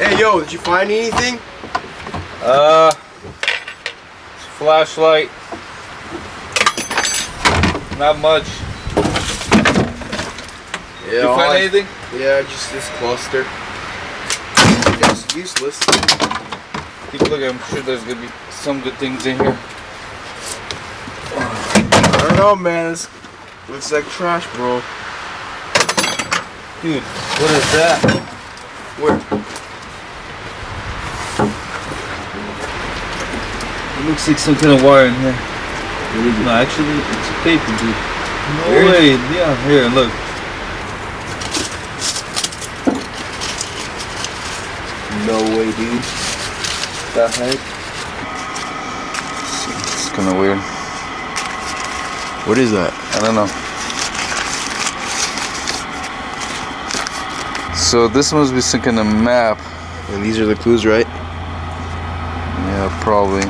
Hey, yo, did you find anything? Flashlight. Not much. Yeah, Did you find anything? Yeah, just this cluster. It's useless. Keep looking, I'm sure there's gonna be some good things in here. I don't know, man. This looks like trash, bro. Dude, what is that? Where? It looks like some kind of wire in here. No, actually, it's paper, dude. No way. Yeah, here, look. No way, dude. The heck? It's kind of weird. What is that? I don't know. So this must be some kind of map. And these are the clues, right? Yeah, probably.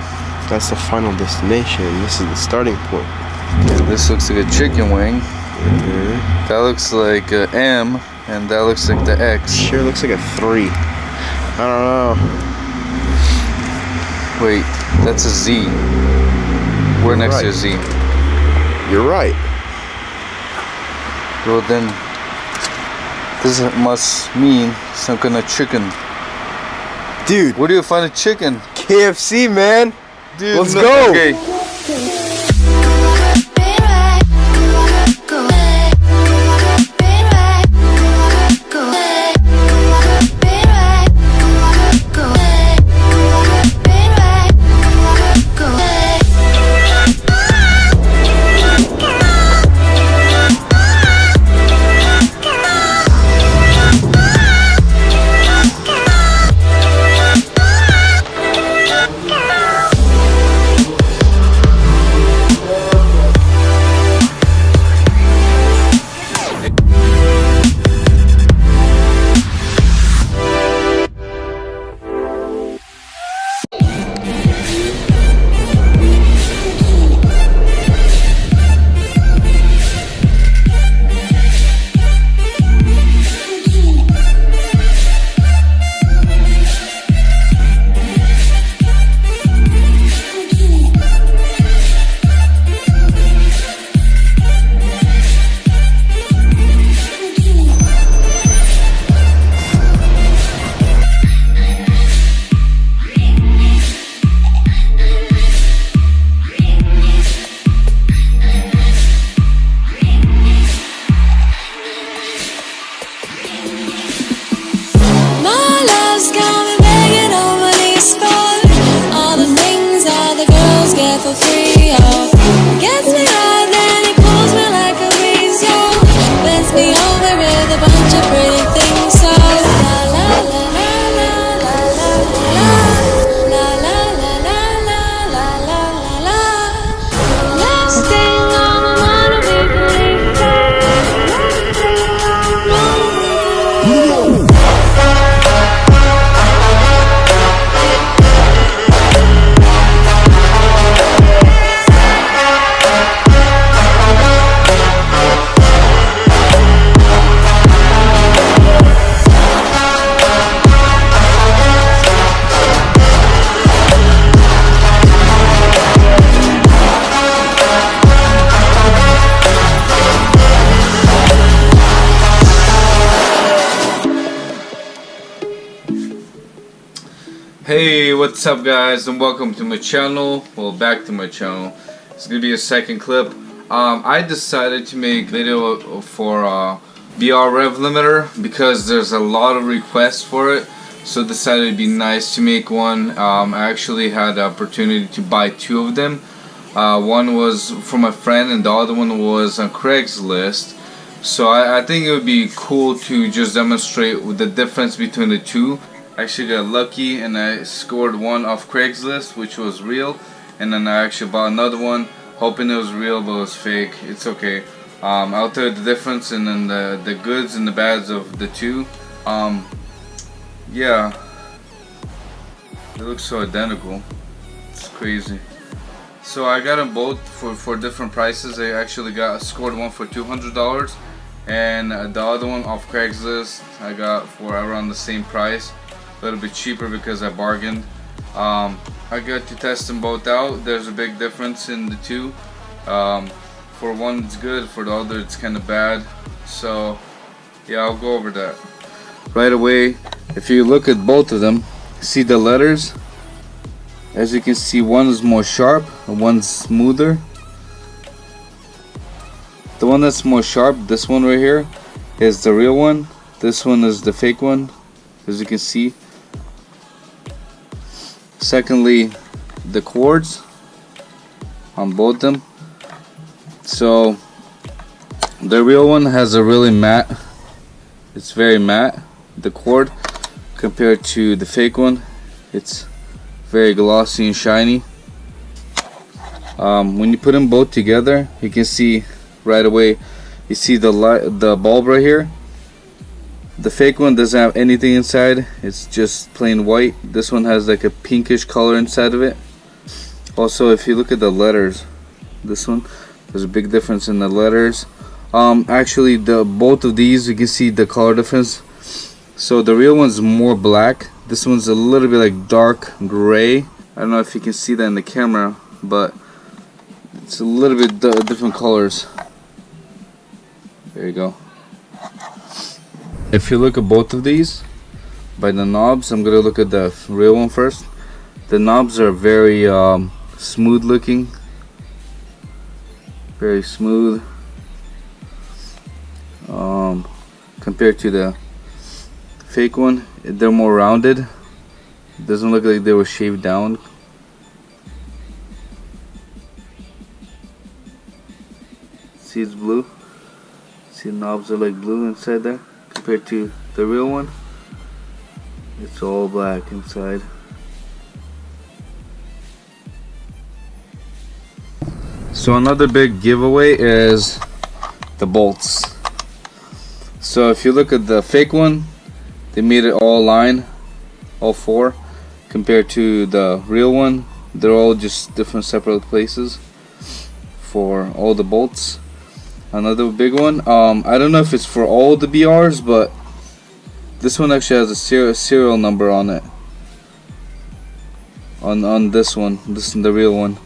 That's the final destination. This is the starting point. Yeah, this looks like a chicken wing. Mm-hmm. That looks like a M, and that looks like the X. Sure looks like a 3. I don't know. Wait, that's a Z. We're next to a Z. You're right. Well then, this must mean some kind of chicken. Dude. Where do you find a chicken? KFC, man. Dude, let's no, go. Okay. Hey, what's up guys, and welcome to my channel. Well, back to my channel. It's gonna be a second clip. I decided to make a video for BR rev limiter because there's a lot of requests for it, so decided it'd be nice to make one. I actually had the opportunity to buy 2 of them. One was from a friend and the other one was on Craigslist. So I think it would be cool to just demonstrate the difference between the two. I actually got lucky and I scored one off Craigslist, which was real, and then I actually bought another one hoping it was real but it was fake. It's okay. I'll tell you the difference and then the goods and the bads of the two. Yeah, they look so identical. It's crazy. So I got them both for different prices. I actually scored one for $200 and the other one off Craigslist I got for around the same price. a little bit cheaper because I bargained. I got to test them both out. There's a big difference in the two. For one it's good, for the other it's kind of bad. So yeah, I'll go over that right away. If you look at both of them, see the letters? As you can see, one is more sharp and one's smoother. The one that's more sharp, this one right here, is the real one. This one is the fake one, as you can see. Secondly, the chords on both them. So the real one has a really matte, it's very matte, the cord, compared to the fake one. It's very glossy and shiny. When you put them both together, you can see right away, you see the bulb right here. The fake one doesn't have anything inside, it's just plain white. This one has like a pinkish color inside of it. Also, if you look at the letters, this one, there's a big difference in the letters. Actually, both of these, you can see the color difference. So the real one's more black, this one's a little bit like dark gray. I don't know if you can see that in the camera, but it's a little bit different colors. There you go. If you look at both of these by the knobs, I'm gonna look at the real one first. The knobs are very smooth looking, very smooth, compared to the fake one. They're more rounded. It doesn't look like they were shaved down. See, it's blue. See, the knobs are like blue inside there, compared to the real one. It's all black inside. So another big giveaway is the bolts. So if you look at the fake one, they made it all line, all four, compared to the real one, they're all just different separate places for all the bolts. Another big one, I don't know if it's for all the BRs, but this one actually has a serial number on it. On this one, this is the real one.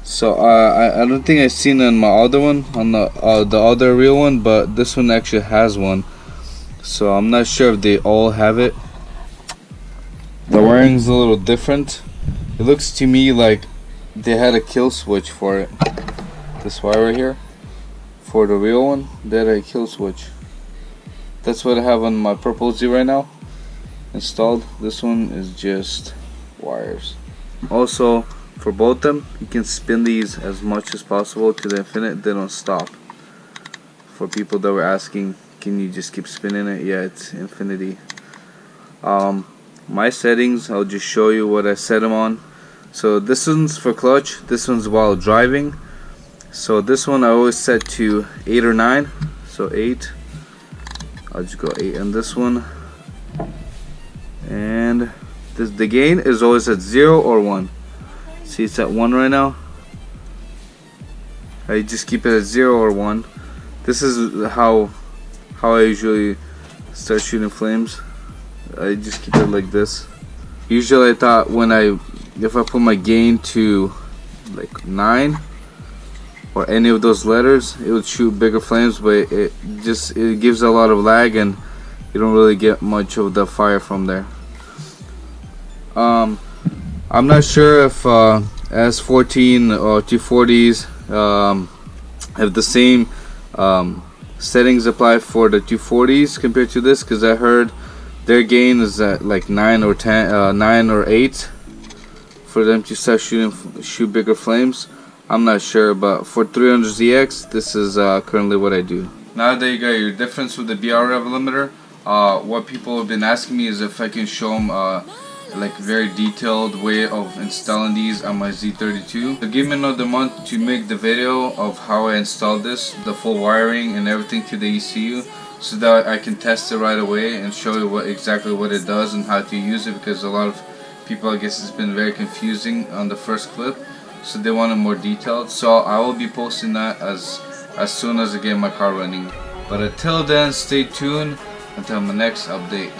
So I don't think I've seen it on my other one, on the other real one, but this one actually has one. So I'm not sure if they all have it. The wiring's a little different. It looks to me like they had a kill switch for it. This wire right here, for the real one, they had a kill switch. That's what I have on my Purple Z right now installed. This one is just wires. Also, for both of them, you can spin these as much as possible to the infinite. They don't stop. For people that were asking, can you just keep spinning it? Yeah, it's infinity. My settings, I'll just show you what I set them on. So this one's for clutch, this one's while driving. So this one I always set to 8 or 9. So 8. I'll just go 8 on this one. And the gain is always at 0 or 1. See, it's at 1 right now. I just keep it at 0 or 1. This is how I usually start shooting flames. I just keep it like this. Usually I thought if I put my gain to like 9 or any of those letters, it would shoot bigger flames, but it gives a lot of lag and you don't really get much of the fire from there. I'm not sure if S14 or 240s have the same settings apply for the 240s compared to this, because I heard their gain is at like 9 or 10, 9 or 8 for them to start shoot bigger flames. I'm not sure, but for 300ZX, this is currently what I do. Now that you got your difference with the BR rev limiter, what people have been asking me is if I can show them like very detailed way of installing these on my Z32. So give me another month to make the video of how I installed this, the full wiring and everything to the ECU, so that I can test it right away and show you exactly what it does and how to use it, because a lot of people, I guess, it's been very confusing on the first clip, so they want it more detailed. So I will be posting that as soon as I get my car running. But until then, stay tuned until my next update.